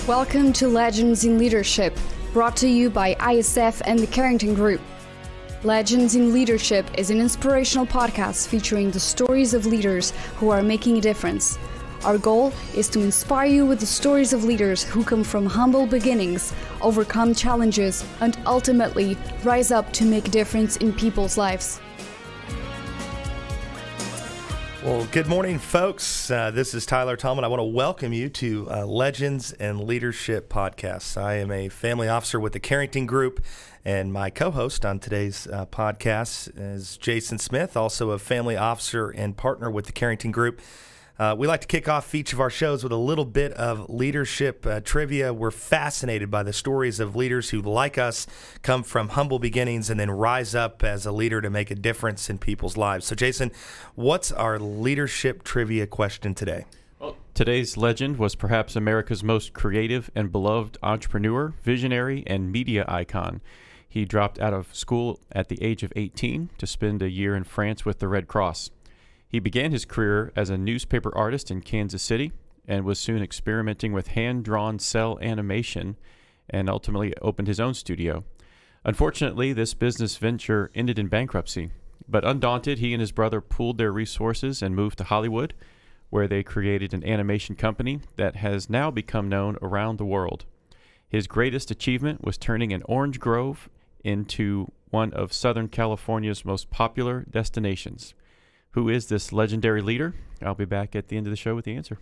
Welcome to Legends in Leadership, brought to you by ISF and the Carrington Group. Legends in Leadership is an inspirational podcast featuring the stories of leaders who are making a difference. Our goal is to inspire you with the stories of leaders who come from humble beginnings, overcome challenges, and ultimately rise up to make a difference in people's lives. Well, good morning, folks. This is Tyler Tallman. I want to welcome you to Legends and Leadership Podcast. I am a family officer with the Carrington Group, and my co-host on today's podcast is Jason Smith, also a family officer and partner with the Carrington Group. We like to kick off each of our shows with a little bit of leadership trivia. We're fascinated by the stories of leaders who, like us, come from humble beginnings and then rise up as a leader to make a difference in people's lives. So, Jason, what's our leadership trivia question today? Well, today's legend was perhaps America's most creative and beloved entrepreneur, visionary, and media icon. He dropped out of school at the age of 18 to spend a year in France with the Red Cross. He began his career as a newspaper artist in Kansas City and was soon experimenting with hand-drawn cell animation and ultimately opened his own studio. Unfortunately, this business venture ended in bankruptcy, but undaunted, he and his brother pooled their resources and moved to Hollywood, where they created an animation company that has now become known around the world. His greatest achievement was turning an orange grove into one of Southern California's most popular destinations. Who is this legendary leader? I'll be back at the end of the show with the answer.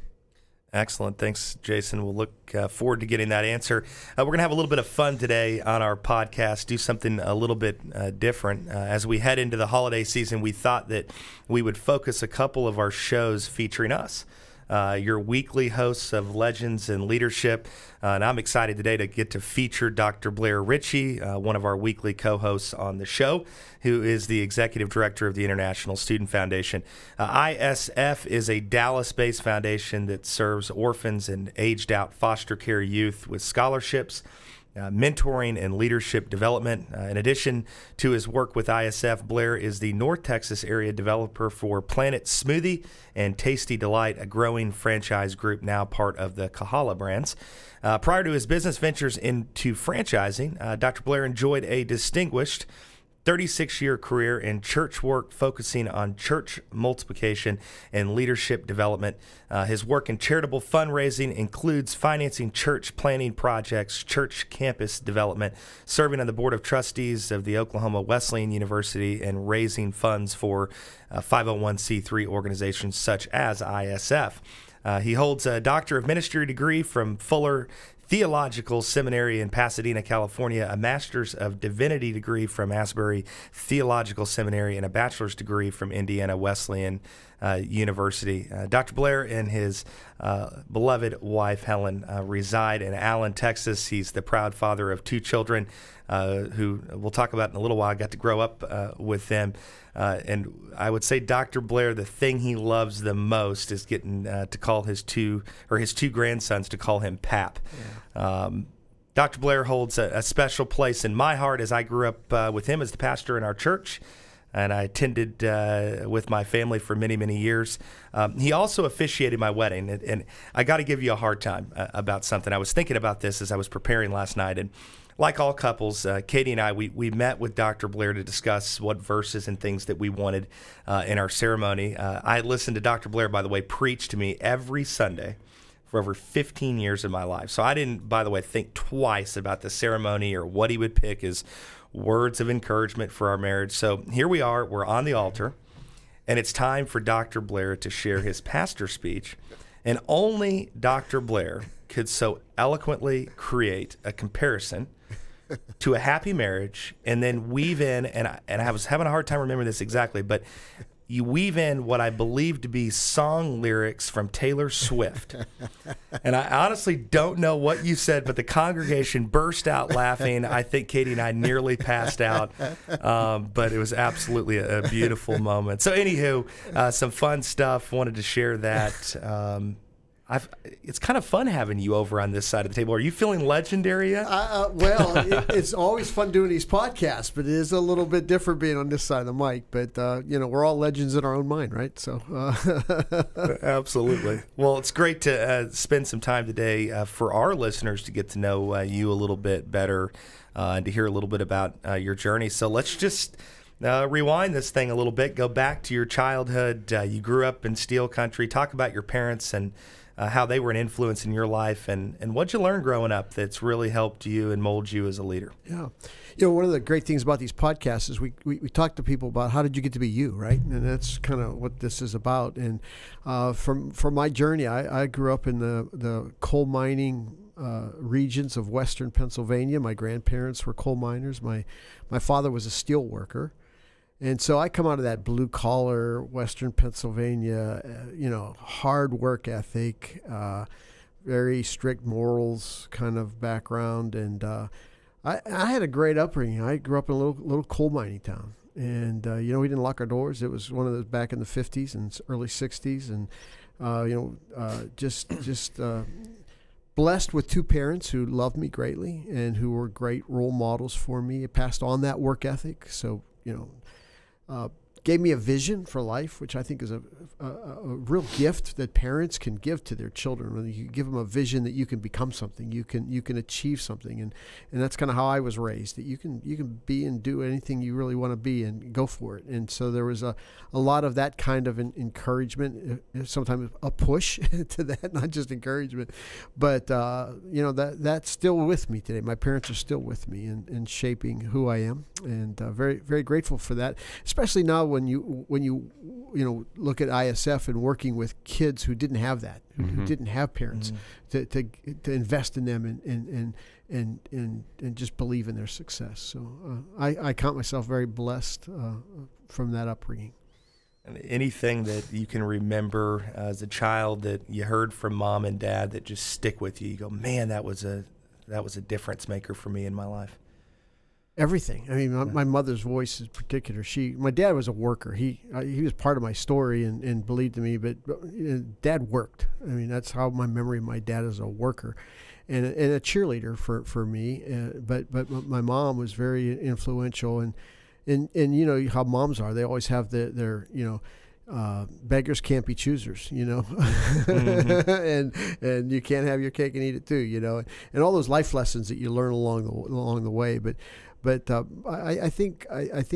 Excellent. Thanks, Jason. We'll look forward to getting that answer. We're going to have a little bit of fun today on our podcast, do something a little bit different. As we head into the holiday season, we thought that we would focus a couple of our shows featuring us. Your weekly hosts of Legends and Leadership. And I'm excited today to get to feature Dr. Blair Ritchey, one of our weekly co-hosts on the show, who is the Executive Director of the International Student Foundation. ISF is a Dallas-based foundation that serves orphans and aged-out foster care youth with scholarships, mentoring, and leadership development. In addition to his work with ISF, Blair is the North Texas area developer for Planet Smoothie and Tasty Delight, a growing franchise group now part of the Kahala brands. Prior to his business ventures into franchising, Dr. Blair enjoyed a distinguished 36-year career in church work, focusing on church multiplication and leadership development. His work in charitable fundraising includes financing church planning projects, church campus development, serving on the board of trustees of the Oklahoma Wesleyan University, and raising funds for 501c3 organizations such as ISF. He holds a Doctor of Ministry degree from Fuller Theological Seminary in Pasadena, California, a Master's of Divinity degree from Asbury Theological Seminary, and a bachelor's degree from Indiana Wesleyan University. Dr. Blair and his beloved wife, Helen, reside in Allen, Texas. He's the proud father of two children who we'll talk about in a little while. I got to grow up with them. And I would say Dr. Blair, the thing he loves the most is getting to call his two grandsons to call him Pap. Yeah. Dr. Blair holds a special place in my heart, as I grew up with him as the pastor in our church, and I attended with my family for many, many years. He also officiated my wedding, and I got to give you a hard time about something. I was thinking about this as I was preparing last night, and like all couples, Katie and I, we met with Dr. Blair to discuss what verses and things that we wanted in our ceremony. I listened to Dr. Blair, by the way, preach to me every Sunday for over 15 years of my life. So I didn't, by the way, think twice about the ceremony or what he would pick as words of encouragement for our marriage. So here we are, we're on the altar, and it's time for Dr. Blair to share his pastor speech. And only Dr. Blair could so eloquently create a comparison to a happy marriage, and then weave in, and I was having a hard time remembering this exactly, but you weave in what I believe to be song lyrics from Taylor Swift. And I honestly don't know what you said, but the congregation burst out laughing. I think Katie and I nearly passed out, but it was absolutely a beautiful moment. So anywho, some fun stuff. Wanted to share that. It's kind of fun having you over on this side of the table. Are you feeling legendary yet? Well, it's always fun doing these podcasts, but it is a little bit different being on this side of the mic. But, we're all legends in our own mind, right? So, Absolutely. Well, it's great to spend some time today for our listeners to get to know you a little bit better and to hear a little bit about your journey. So let's just rewind this thing a little bit. Go back to your childhood. You grew up in steel country. Talk about your parents and how they were an influence in your life, and what'd you learn growing up that's really helped you and mold you as a leader? Yeah. One of the great things about these podcasts is we talk to people about how did you get to be you, right? And that's kind of what this is about. And from my journey, I grew up in the coal mining regions of western Pennsylvania. My grandparents were coal miners. My father was a steel worker. And so I come out of that blue-collar, western Pennsylvania, hard work ethic, very strict morals kind of background. And I had a great upbringing. I grew up in a little coal mining town. And, we didn't lock our doors. It was one of those back in the 50s and early 60s. And, just blessed with two parents who loved me greatly and who were great role models for me. It passed on that work ethic. So, gave me a vision for life, which I think is a real gift that parents can give to their children. When you give them a vision that you can become something, you can achieve something, and that's kind of how I was raised. That you can be and do anything you really want to be and go for it. And so there was a lot of that kind of encouragement, sometimes a push to that, not just encouragement, but that's still with me today. My parents are still with me in shaping who I am, and very, very grateful for that, especially now when you look at ISF and working with kids who didn't have that, who didn't have parents to invest in them and just believe in their success. So I count myself very blessed from that upbringing. And anything that you can remember as a child that you heard from mom and dad that just stick with you? You go, man, that was a difference maker for me in my life. Everything. I mean, my mother's voice in particular. My dad was a worker. He was part of my story and believed in me, but Dad worked. I mean, that's how my memory of my dad as a worker, and a cheerleader for me. But my mom was very influential, and how moms are. They always have their beggars can't be choosers, and you can't have your cake and eat it too, and all those life lessons that you learn along the way. But I think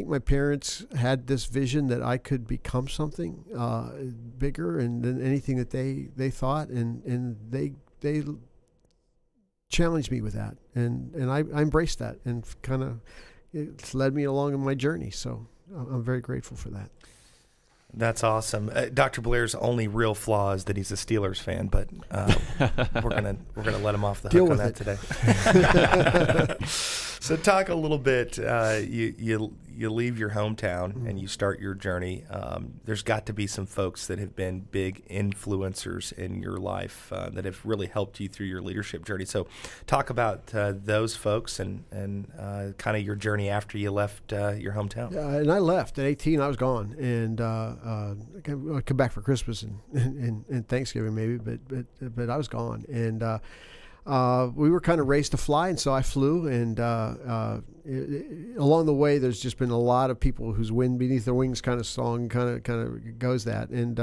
my parents had this vision that I could become something bigger than anything that they thought, and they challenged me with that, and I embraced that, and kind of it's led me along in my journey. So I'm very grateful for that. That's awesome. Dr. Blair's only real flaw is that he's a Steelers fan, but we're gonna let him off the hook on that today. So talk a little bit. You leave your hometown and you start your journey. There's got to be some folks that have been big influencers in your life that have really helped you through your leadership journey. So talk about those folks and kind of your journey after you left your hometown. And I left at 18. I was gone, and I come back for Christmas and Thanksgiving maybe, but I was gone, and we were kind of raised to fly, and so I flew, and along the way there's just been a lot of people whose wind beneath their wings kind of song kind of goes that, and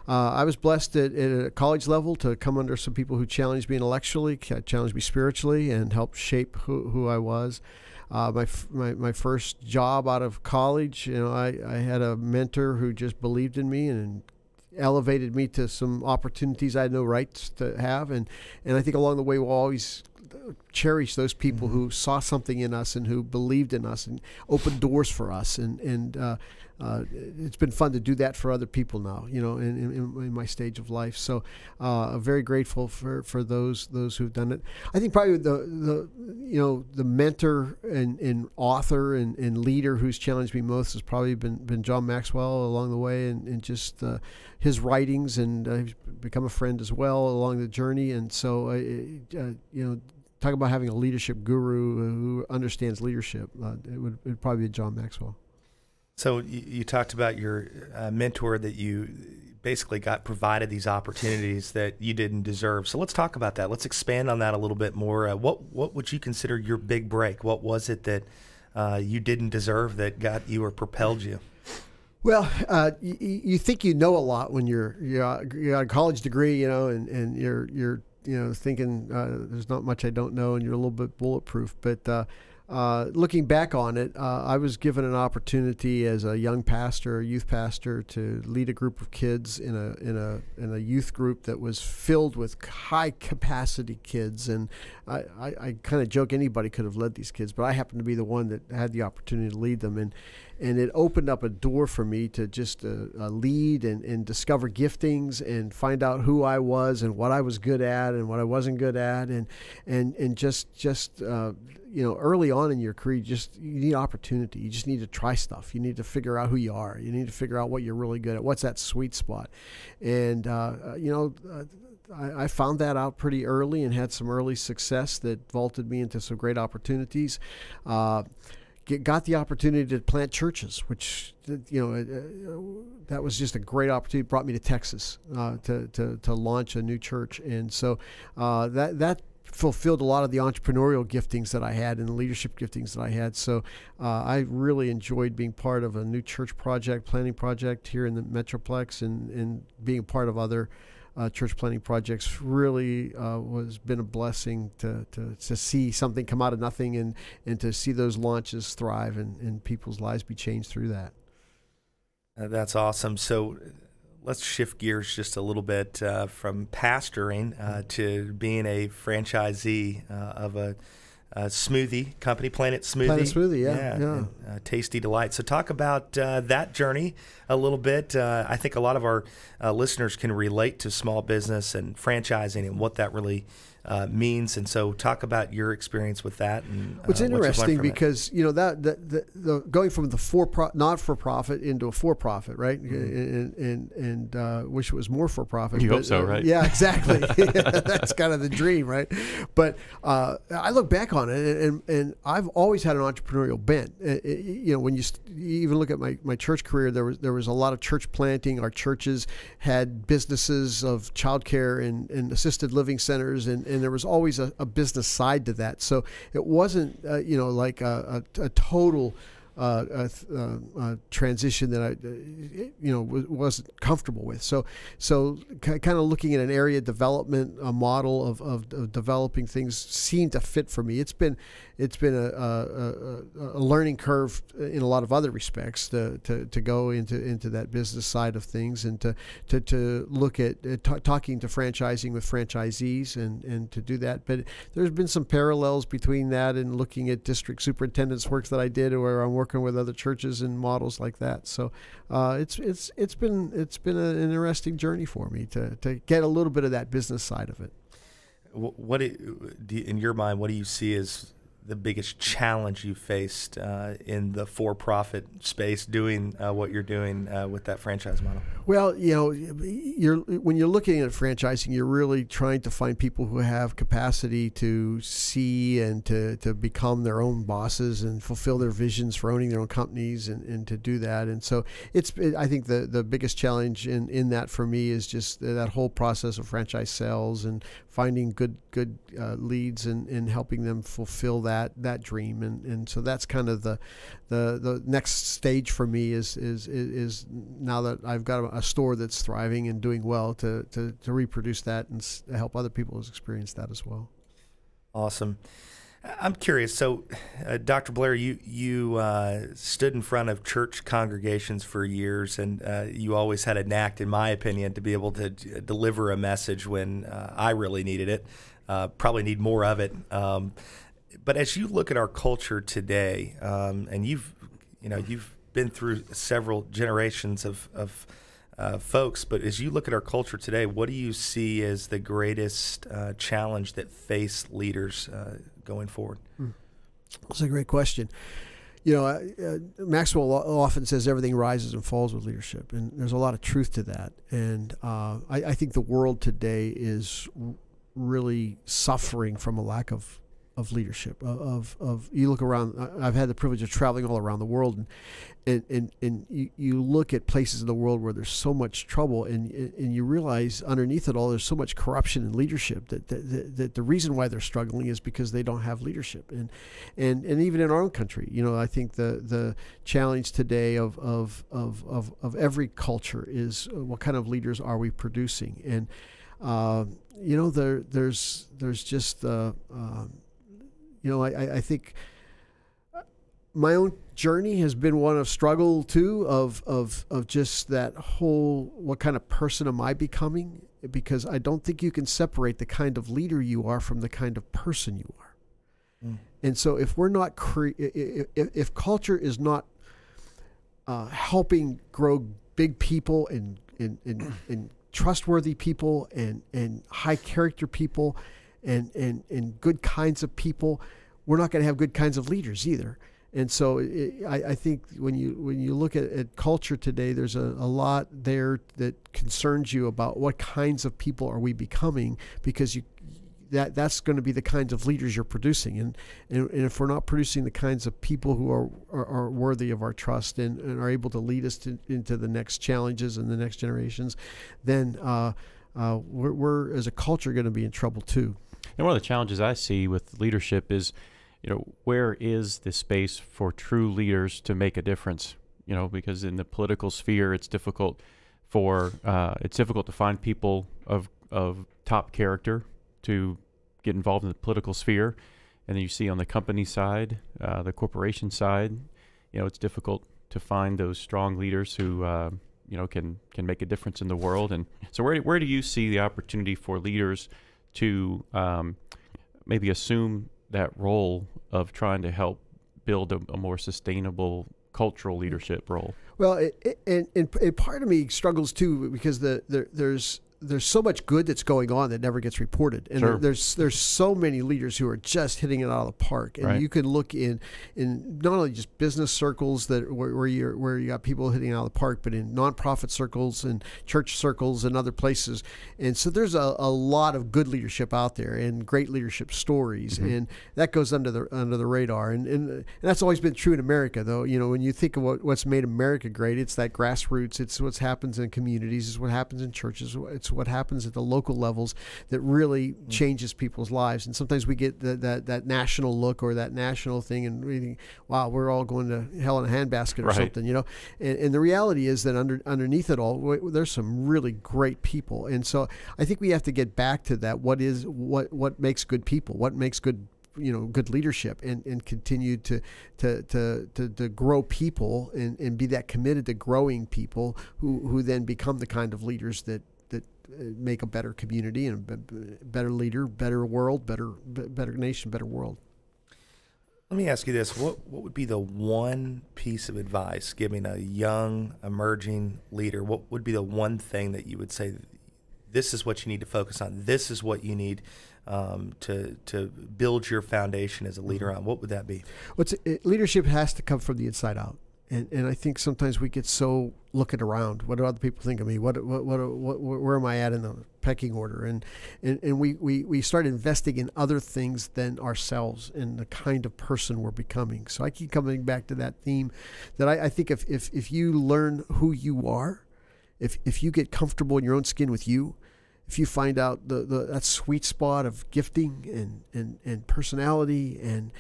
I was blessed at a college level to come under some people who challenged me intellectually, challenged me spiritually, and helped shape who I was. My first job out of college, I had a mentor who just believed in me and elevated me to some opportunities I had no rights to have, and I think along the way we'll always cherish those people who saw something in us and who believed in us and opened doors for us, and it's been fun to do that for other people now, in my stage of life. So very grateful for those who've done it. I think probably the mentor and author and leader who's challenged me most has probably been John Maxwell along the way, and just his writings, and he's become a friend as well along the journey. And so talk about having a leadership guru who understands leadership. It'd probably be John Maxwell. So you talked about your mentor that you basically got provided these opportunities that you didn't deserve. So let's talk about that. Let's expand on that a little bit more. What would you consider your big break? What was it that you didn't deserve that got you or propelled you? Well, you think you know a lot when you got a college degree, and you're thinking there's not much I don't know, and you're a little bit bulletproof. But looking back on it, I was given an opportunity as a young pastor, a youth pastor, to lead a group of kids in a youth group that was filled with high capacity kids. And I kind of joke anybody could have led these kids, but I happened to be the one that had the opportunity to lead them. And it opened up a door for me to just lead and discover giftings and find out who I was and what I was good at and what I wasn't good at. And just early on in your career, you need opportunity. You just need to try stuff. You need to figure out who you are. You need to figure out what you're really good at. What's that sweet spot? And, I found that out pretty early and had some early success that vaulted me into some great opportunities. Got the opportunity to plant churches, which that was just a great opportunity. Brought me to Texas to launch a new church, and so that fulfilled a lot of the entrepreneurial giftings that I had and the leadership giftings that I had. So I really enjoyed being part of a new church project, planning project here in the Metroplex, and being part of other church planning projects really been a blessing to see something come out of nothing and to see those launches thrive and people's lives be changed through that. That's awesome. So let's shift gears just a little bit from pastoring to being a franchisee of a smoothie company, Planet Smoothie. Planet Smoothie, yeah. And, Tasty Delight. So talk about that journey a little bit. I think a lot of our listeners can relate to small business and franchising and what that really means. And so talk about your experience with that. And it's interesting because the going from the not-for-profit into a for-profit, right? Mm-hmm. And wish it was more for-profit. You hope so, right? Yeah, exactly. That's kind of the dream, right? But I look back on it, and I've always had an entrepreneurial bent. When you even look at my church career, there was a lot of church planting. Our churches had businesses of childcare and assisted living centers, and there was always a business side to that. So it wasn't, like a total transition that I, wasn't comfortable with. So kind of looking at an area development, a model of developing things seemed to fit for me. It's been a learning curve in a lot of other respects to go into that business side of things and to look at talking to franchising with franchisees and to do that. But there's been some parallels between that and looking at district superintendent's works that I did, where I'm working with other churches and models like that. So it's been an interesting journey for me to get a little bit of that business side of it. What in your mind, what do you see as the biggest challenge you faced in the for-profit space doing what you're doing with that franchise model? Well, when you're looking at franchising, you're really trying to find people who have capacity to see and to become their own bosses and fulfill their visions for owning their own companies and to do that. And so I think the biggest challenge in that for me is just that whole process of franchise sales and finding good leads and helping them fulfill that dream. And so that's kind of the next stage for me is now that I've got a store that's thriving and doing well to reproduce that and help other people experience that as well. Awesome. I'm curious. So, Dr. Blair, you stood in front of church congregations for years, and you always had a knack, in my opinion, to be able to deliver a message when I really needed it. Probably need more of it. But as you look at our culture today, and you've been through several generations of folks, but as you look at our culture today, what do you see as the greatest challenge that face leaders going forward? That's a great question. Maxwell often says everything rises and falls with leadership, and there's a lot of truth to that. And I think the world today is really suffering from a lack of of leadership. Of you look around. I've had the privilege of traveling all around the world, and you look at places in the world where there's so much trouble, and you realize underneath it all there's so much corruption in leadership that the reason why they're struggling is because they don't have leadership. And even in our own country, I think the challenge today of every culture is what kind of leaders are we producing? And there's just I think my own journey has been one of struggle too, of just that whole, what kind of person am I becoming? Because I don't think you can separate the kind of leader you are from the kind of person you are. And so if we're not if culture is not helping grow big people and trustworthy people and high character people and good kinds of people, we're not going to have good kinds of leaders either. And so I think when you look at culture today, there's a lot there that concerns you about what kinds of people are we becoming, because that's going to be the kinds of leaders you're producing. And if we're not producing the kinds of people who are worthy of our trust and are able to lead us into the next challenges and the next generations, then we're as a culture going to be in trouble too. And one of the challenges I see with leadership is, where is the space for true leaders to make a difference? Because in the political sphere, it's difficult to find people of top character to get involved in the political sphere. And then you see on the company side, the corporation side, it's difficult to find those strong leaders who can make a difference in the world. And so where do you see the opportunity for leaders to maybe assume that role of trying to help build a more sustainable cultural leadership role? Well, and part of me struggles too, because there's so much good that's going on that never gets reported, and Sure. there's so many leaders who are just hitting it out of the park. And Right. you can look in not only just business circles where you got people hitting it out of the park, but in nonprofit circles and church circles and other places. And so there's a lot of good leadership out there and great leadership stories, and that goes under the radar. And that's always been true in America, though. When you think of what's made America great, it's that grassroots. It's what happens in communities. It's what happens in churches. It's what happens at the local levels that really changes people's lives. And sometimes we get that national look or that national thing, and we think, wow, we're all going to hell in a handbasket or Right. something, And the reality is that underneath it all, there's some really great people. And so I think we have to get back to that. What makes good people? What makes good good leadership, and continue to grow people and be that committed to growing people who then become the kind of leaders that make a better community and a better leader, better world, better nation, better world. Let me ask you this. What would be the one piece of advice giving a young, emerging leader? What would be the one thing that you would say, this is what you need to focus on, this is what you need to build your foundation as a leader on? What would that be? Leadership has to come from the inside out. And I think sometimes we get so looking around. What do other people think of me? Where am I at in the pecking order? And we start investing in other things than ourselves and the kind of person we're becoming. So I keep coming back to that theme that I think if you learn who you are, if you get comfortable in your own skin with you, if you find out that sweet spot of gifting and personality and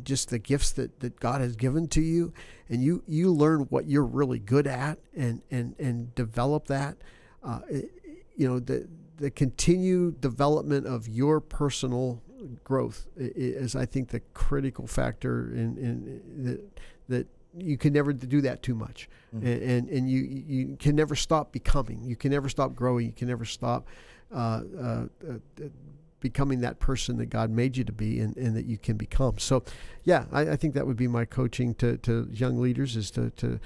just the gifts that God has given to you, and you learn what you're really good at and develop that, the continued development of your personal growth is, I think, the critical factor in that you can never do that too much. Mm-hmm. and you can never stop becoming, you can never stop growing, you can never stop becoming that person that God made you to be and that you can become. So, yeah, I think that would be my coaching to young leaders, is to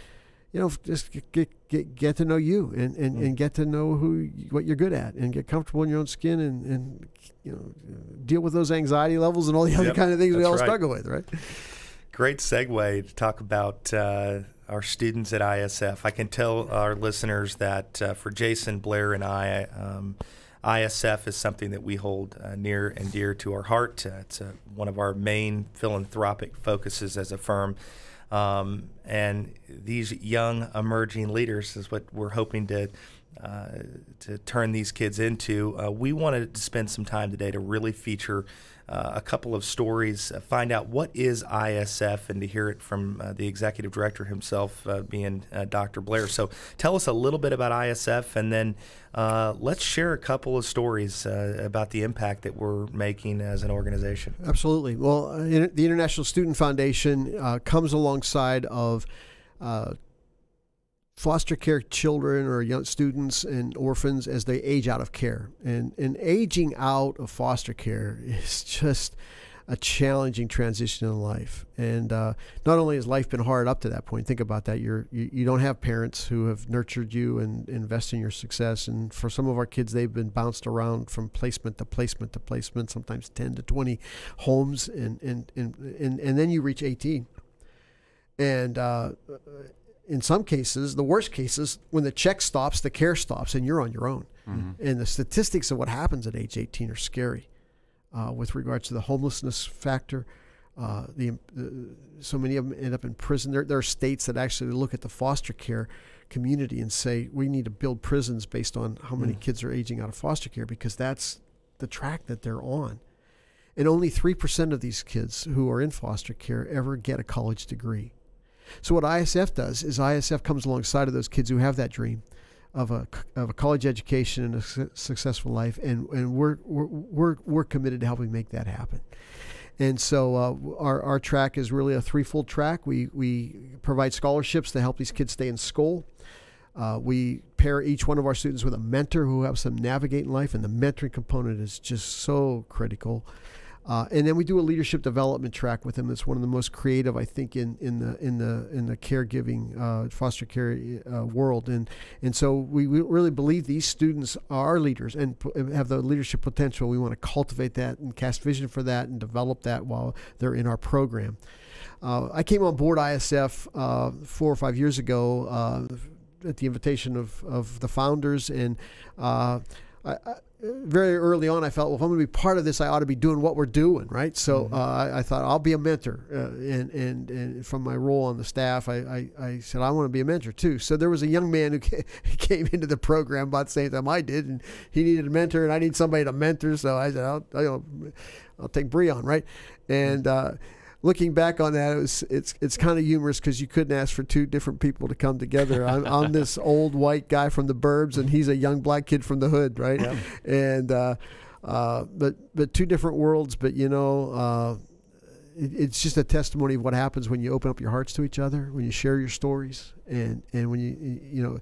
just get to know you and get to know what you're good at, and get comfortable in your own skin and deal with those anxiety levels and all the other kind of things we all struggle with, right? Great segue to talk about our students at ISF. I can tell our listeners that for Jason, Blair, and I ISF is something that we hold near and dear to our heart. It's one of our main philanthropic focuses as a firm. And these young emerging leaders is what we're hoping to turn these kids into. We wanted to spend some time today to really feature a couple of stories, find out what is ISF, and to hear it from the executive director himself, being Dr. Blair. So tell us a little bit about ISF, and then let's share a couple of stories about the impact that we're making as an organization. Absolutely. Well, the International Student Foundation comes alongside of foster care children or young students and orphans as they age out of care. And aging out of foster care is just a challenging transition in life. And not only has life been hard up to that point, think about that. You don't have parents who have nurtured you and invest in your success. And for some of our kids, they've been bounced around from placement to placement to placement, sometimes 10 to 20 homes. And then you reach 18. And in some cases, the worst cases, when the check stops, the care stops, and you're on your own. Mm-hmm. And the statistics of what happens at age 18 are scary with regards to the homelessness factor. So many of them end up in prison. There are states that actually look at the foster care community and say, we need to build prisons based on how many kids are aging out of foster care, because that's the track that they're on. And only 3% of these kids who are in foster care ever get a college degree. So what ISF does is ISF comes alongside of those kids who have that dream of a college education and a successful life, and we're committed to helping make that happen. And so our track is really a threefold track. We provide scholarships to help these kids stay in school. We pair each one of our students with a mentor who helps them navigate in life, and the mentoring component is just so critical. And then we do a leadership development track with them. That's one of the most creative, I think, in the caregiving foster care world. And so we really believe these students are leaders and have the leadership potential. We want to cultivate that and cast vision for that and develop that while they're in our program. I came on board ISF 4 or 5 years ago at the invitation of the founders, and very early on, I felt, well, if I'm going to be part of this, I ought to be doing what we're doing, right? So I thought I'll be a mentor, and from my role on the staff, I said I want to be a mentor too. So there was a young man who came into the program about the same time I did, and he needed a mentor, and I need somebody to mentor. So I said I'll take Breon, right? And looking back on that, it's kind of humorous because you couldn't ask for two different people to come together. I'm this old white guy from the burbs, and he's a young black kid from the hood, right? Yeah. And but two different worlds. But it's just a testimony of what happens when you open up your hearts to each other, when you share your stories, and when you.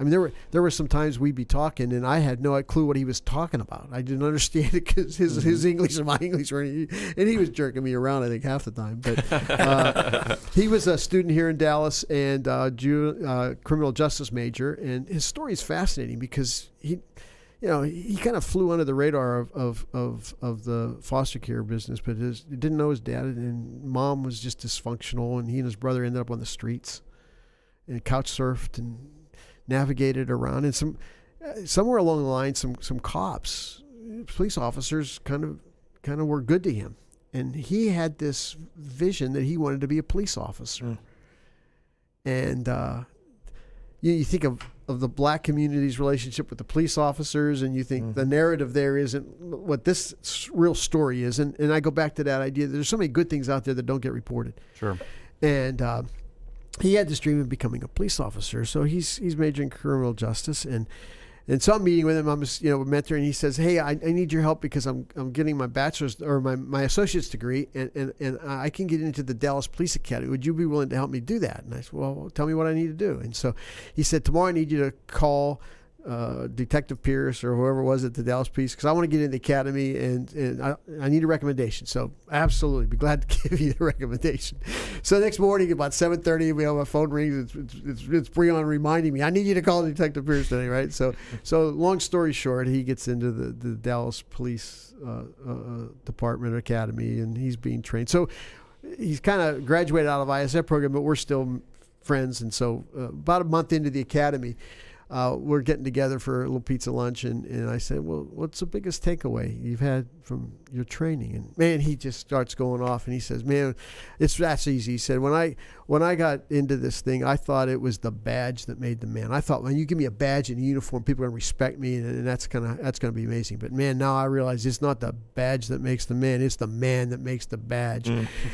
I mean, there were some times we'd be talking, and I had no clue what he was talking about. I didn't understand it because his English and my English were, and he was jerking me around, I think, half the time. But he was a student here in Dallas and criminal justice major, and his story is fascinating because he kind of flew under the radar of the foster care business, but he didn't know his dad, and mom was just dysfunctional, and he and his brother ended up on the streets and couch surfed and navigated around, and somewhere along the line, some cops, police officers, kind of were good to him, and he had this vision that he wanted to be a police officer. And you think of the black community's relationship with the police officers, and you think the narrative there isn't what this real story is, and I go back to that idea that there's so many good things out there that don't get reported. Sure. And he had this dream of becoming a police officer, so he's majoring in criminal justice, and so I'm meeting with him. I'm a mentor, and he says, "Hey, I need your help because I'm getting my bachelor's or my associate's degree, and I can get into the Dallas Police Academy. Would you be willing to help me do that?" And I said, "Well, tell me what I need to do." And so he said, "Tomorrow I need you to call Detective Pierce or whoever it was at the Dallas Police, because I want to get in the academy, and I need a recommendation." So absolutely, be glad to give you the recommendation. So next morning about 7:30, my phone rings. It's Breon reminding me, I need you to call Detective Pierce today, right? So long story short, he gets into the Dallas Police Department Academy, and he's being trained. So he's kind of graduated out of ISF program, but we're still friends. And so about a month into the academy, we're getting together for a little pizza lunch, and I said, well, what's the biggest takeaway you've had from your training? And man, he just starts going off, and he says, man, that's easy. He said, when I got into this thing, I thought it was the badge that made the man. I thought, when you give me a badge and a uniform, people are going to respect me, and that's gonna be amazing. But man, now I realize it's not the badge that makes the man, it's the man that makes the badge.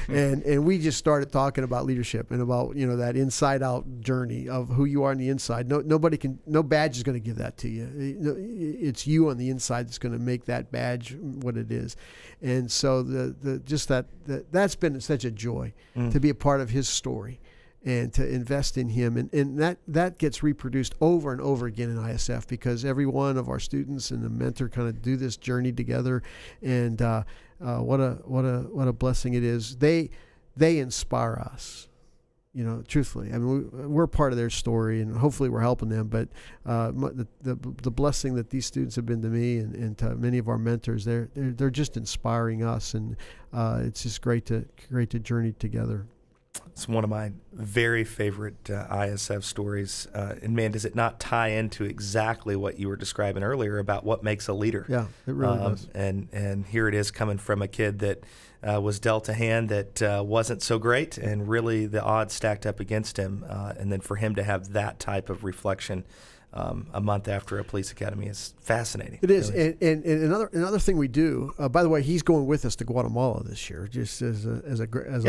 And we just started talking about leadership and about, you know, that inside out journey of who you are on the inside. No badge is going to give that to you. It's you on the inside that's going to make that badge what it is. And so that's been such a joy to be a part of his story and to invest in him. And that gets reproduced over and over again in ISF, because every one of our students and the mentor kind of do this journey together. And what a blessing it is. They inspire us. You know, truthfully, I mean, we're part of their story, and hopefully we're helping them. But the blessing that these students have been to me and to many of our mentors, they're just inspiring us, and it's just great to journey together. It's one of my very favorite ISF stories, and man, does it not tie into exactly what you were describing earlier about what makes a leader? Yeah, it really does. And here it is coming from a kid that was dealt a hand that wasn't so great, and really the odds stacked up against him. And then for him to have that type of reflection a month after a police academy is fascinating. It is. Really. And another thing we do, by the way, he's going with us to Guatemala this year, just as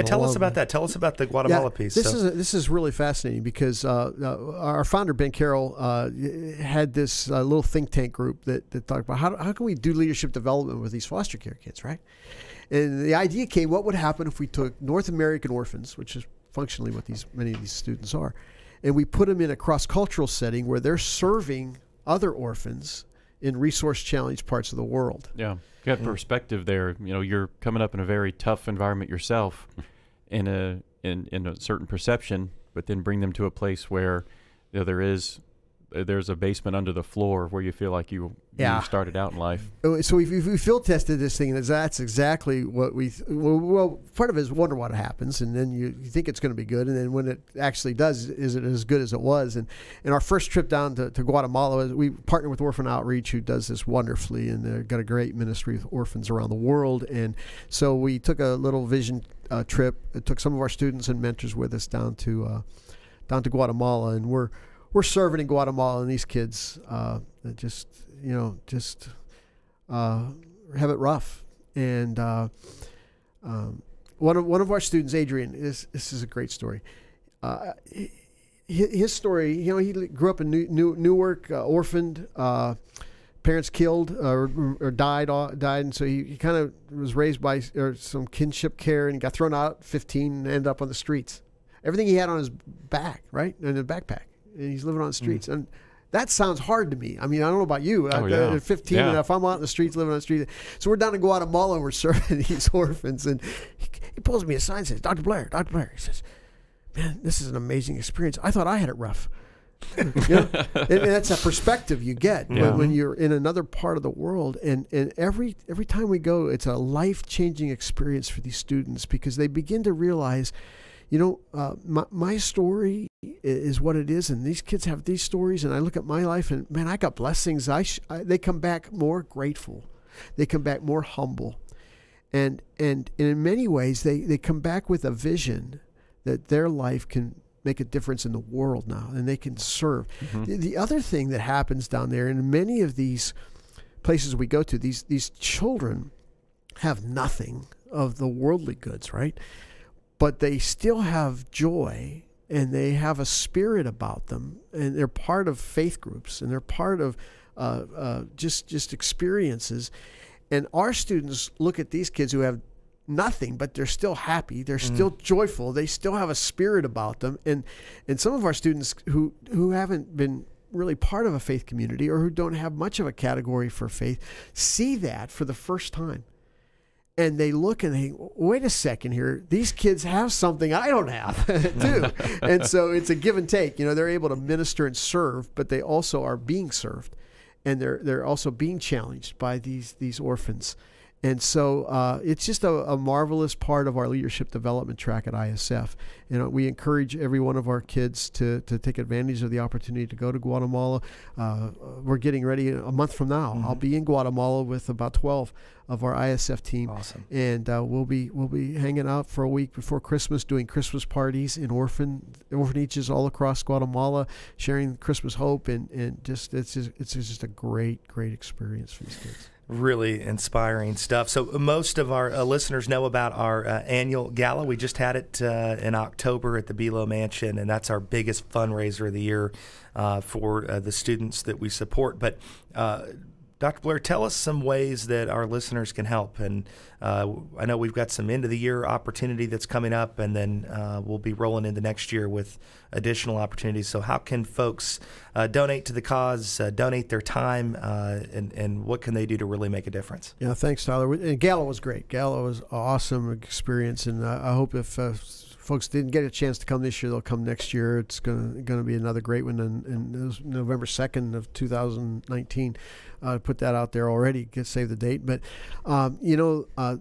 tell us about that. Tell us about the Guatemala piece. This is really fascinating, because our founder, Ben Carroll, had this little think tank group that talked about how can we do leadership development with these foster care kids, right? And the idea came, what would happen if we took North American orphans, which is functionally what many of these students are, and we put them in a cross-cultural setting where they're serving other orphans in resource-challenged parts of the world. Yeah, you have perspective there. You know, you're coming up in a very tough environment yourself, in a certain perception, but then bring them to a place where, you know, there's a basement under the floor where you feel like you started out in life. So we field tested this thing, and that's exactly what well, part of it is wonder what happens, and then you think it's going to be good, and then when it actually does, is it as good as it was? And our first trip down to Guatemala, we partnered with Orphan Outreach, who does this wonderfully, and they've got a great ministry with orphans around the world. And so we took a little vision trip. It took some of our students and mentors with us down to Guatemala, and we're serving in Guatemala, and these kids just have it rough. And one of our students, Adrian, this is a great story. His story, you know, he grew up in Newark, orphaned, parents killed or died, and so he kind of was raised by some kinship care, and got thrown out at 15 and ended up on the streets. Everything he had on his back, right, in a backpack. And he's living on the streets. And that sounds hard to me. I mean, I don't know about you. At 15, and if I'm out in the streets, living on the street. So we're down in Guatemala, and we're serving these orphans. And he pulls me aside and says, Dr. Blair, he says, man, this is an amazing experience. I thought I had it rough. You know? And that's a perspective you get when you're in another part of the world. And every time we go, it's a life-changing experience for these students, because they begin to realize, you know, my story is what it is, and these kids have these stories, and I look at my life, and man, I got blessings. They come back more grateful. They come back more humble. And in many ways, they come back with a vision that their life can make a difference in the world now, and they can serve. Mm-hmm. The other thing that happens down there, in many of these places we go to, these children have nothing of the worldly goods, right? But they still have joy, and they have a spirit about them, and they're part of faith groups, and they're part of just experiences. And our students look at these kids who have nothing, but they're still happy, they're still joyful, they still have a spirit about them. And some of our students who haven't been really part of a faith community, or who don't have much of a category for faith, see that for the first time. And they look and they think, wait a second here, these kids have something I don't have too. And so it's a give and take. You know, they're able to minister and serve, but they also are being served. And they're also being challenged by these orphans. And so it's just a marvelous part of our leadership development track at ISF. We encourage every one of our kids to take advantage of the opportunity to go to Guatemala. We're getting ready a month from now. Mm-hmm. I'll be in Guatemala with about 12 of our ISF team. Awesome. And we'll be hanging out for a week before Christmas, doing Christmas parties in orphanages all across Guatemala, sharing Christmas hope, and just it's just a great experience for these kids. Really inspiring stuff. So most of our listeners know about our annual gala. We just had it in October at the Belo Mansion, and that's our biggest fundraiser of the year for the students that we support. But Dr. Blair, tell us some ways that our listeners can help. And I know we've got some end-of-the-year opportunity that's coming up, and then we'll be rolling into next year with additional opportunities. So how can folks donate to the cause, donate their time, and what can they do to really make a difference? Yeah, thanks, Tyler. And Gala was great. Gala was an awesome experience, and I hope if folks didn't get a chance to come this year, they'll come next year. It's going to be another great one, and it was November 2nd of 2019. Put that out there already. Save the date. But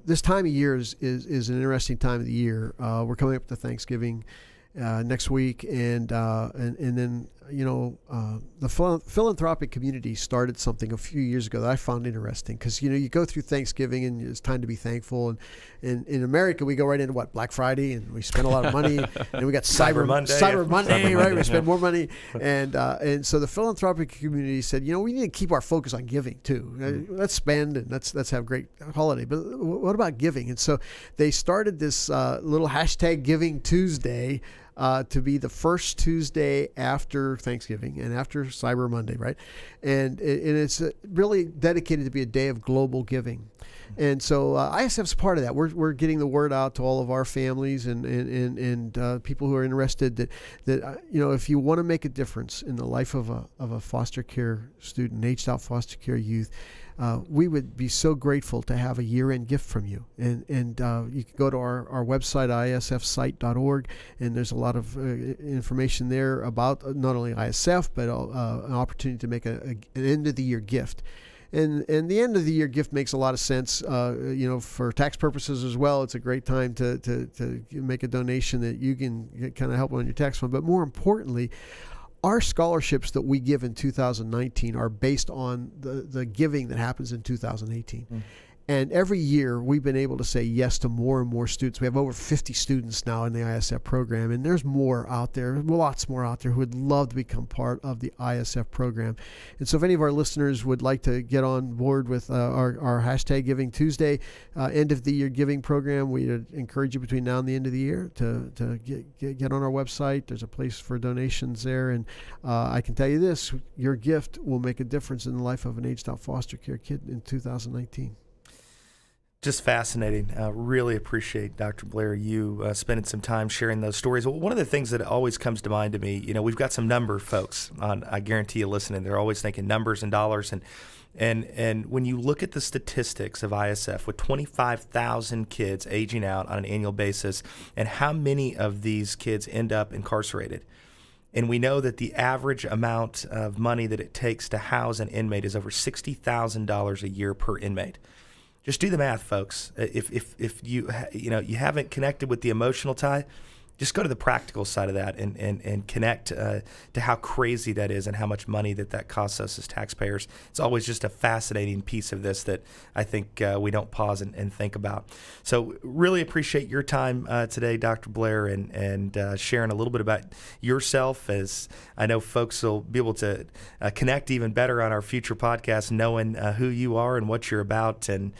this time of year is an interesting time of the year. We're coming up to Thanksgiving next week, and then the philanthropic community started something a few years ago that I found interesting, because you go through Thanksgiving and it's time to be thankful, and in America we go right into Black Friday, and we spend a lot of money, and we got Cyber Monday, right? We spend more money, and so the philanthropic community said, we need to keep our focus on giving too. Let's spend and let's have a great holiday, but what about giving? And so they started this little hashtag Giving Tuesday. To be the first Tuesday after Thanksgiving and after Cyber Monday, right? And it's really dedicated to be a day of global giving. And so ISF's part of that. We're getting the word out to all of our families and people who are interested that if you want to make a difference in the life of a foster care student, aged out foster care youth, we would be so grateful to have a year-end gift from you. And you can go to our website, isfsite.org, and there's a lot of information there about not only ISF, but an opportunity to make an end-of-the-year gift. And the end of the year gift makes a lot of sense, for tax purposes as well. It's a great time to make a donation that you can kind of help on your tax fund. But more importantly, our scholarships that we give in 2019 are based on the giving that happens in 2018. Mm. And every year we've been able to say yes to more and more students. We have over 50 students now in the ISF program, and there's more out there, lots more out there who would love to become part of the ISF program. And so if any of our listeners would like to get on board with our hashtag Giving Tuesday, end of the year giving program, we encourage you between now and the end of the year to get on our website. There's a place for donations there. And I can tell you this, your gift will make a difference in the life of an aged out foster care kid in 2019. Just fascinating. Really appreciate, Dr. Blair, you spending some time sharing those stories. One of the things that always comes to mind to me, we've got some number folks on, I guarantee you listening, they're always thinking numbers and dollars. And when you look at the statistics of ISF with 25,000 kids aging out on an annual basis, and how many of these kids end up incarcerated, and we know that the average amount of money that it takes to house an inmate is over $60,000 a year per inmate. Just do the math, folks. If you haven't connected with the emotional tie, just go to the practical side of that and connect to how crazy that is and how much money that costs us as taxpayers. It's always just a fascinating piece of this that I think we don't pause and think about. So really appreciate your time today, Dr. Blair, and sharing a little bit about yourself, as I know folks will be able to connect even better on our future podcasts, knowing who you are and what you're about, and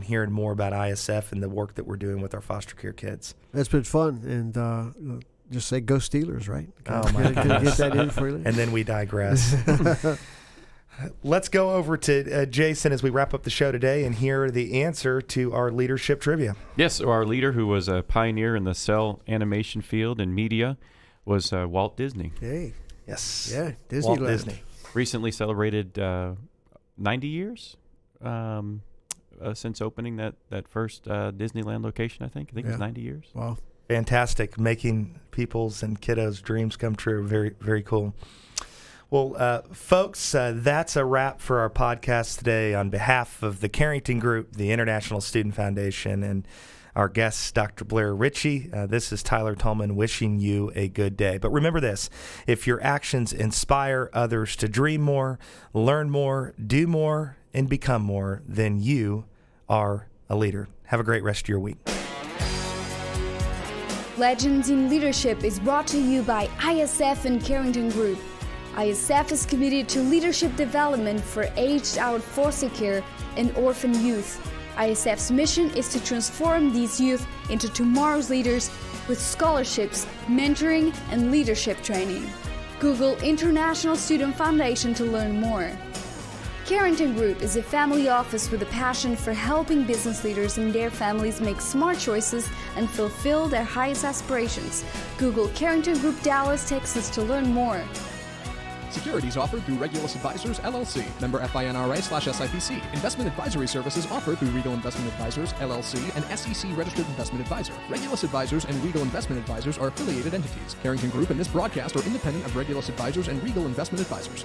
hearing more about ISF and the work that we're doing with our foster care kids. It's been fun, and just say go Steelers, right? Oh my goodness. Get that in for you. And then we digress. Let's go over to Jason as we wrap up the show today and hear the answer to our leadership trivia. Yes, so our leader, who was a pioneer in the cell animation field and media, was Walt Disney. Hey. Yes. Yeah, Disneyland. Walt Disney. Recently celebrated 90 years since opening that first Disneyland location, I think. It was 90 years. Wow. Fantastic. Making people's and kiddos' dreams come true. Very, very cool. Well, folks, that's a wrap for our podcast today. On behalf of the Carrington Group, the International Student Foundation, and our guest, Dr. Blair Ritchey, this is Tyler Tolman wishing you a good day. But remember this, if your actions inspire others to dream more, learn more, do more, and become more, then you are a leader. Have a great rest of your week. Legends in Leadership is brought to you by ISF and Carrington Group. ISF is committed to leadership development for aged-out foster care and orphan youth. ISF's mission is to transform these youth into tomorrow's leaders with scholarships, mentoring, and leadership training. Google International Student Foundation to learn more. Carrington Group is a family office with a passion for helping business leaders and their families make smart choices and fulfill their highest aspirations. Google Carrington Group Dallas, Texas to learn more. Securities offered through Regulus Advisors, LLC. Member FINRA/SIPC. Investment advisory services offered through Regal Investment Advisors, LLC, and SEC-registered investment advisor. Regulus Advisors and Regal Investment Advisors are affiliated entities. Carrington Group and this broadcast are independent of Regulus Advisors and Regal Investment Advisors.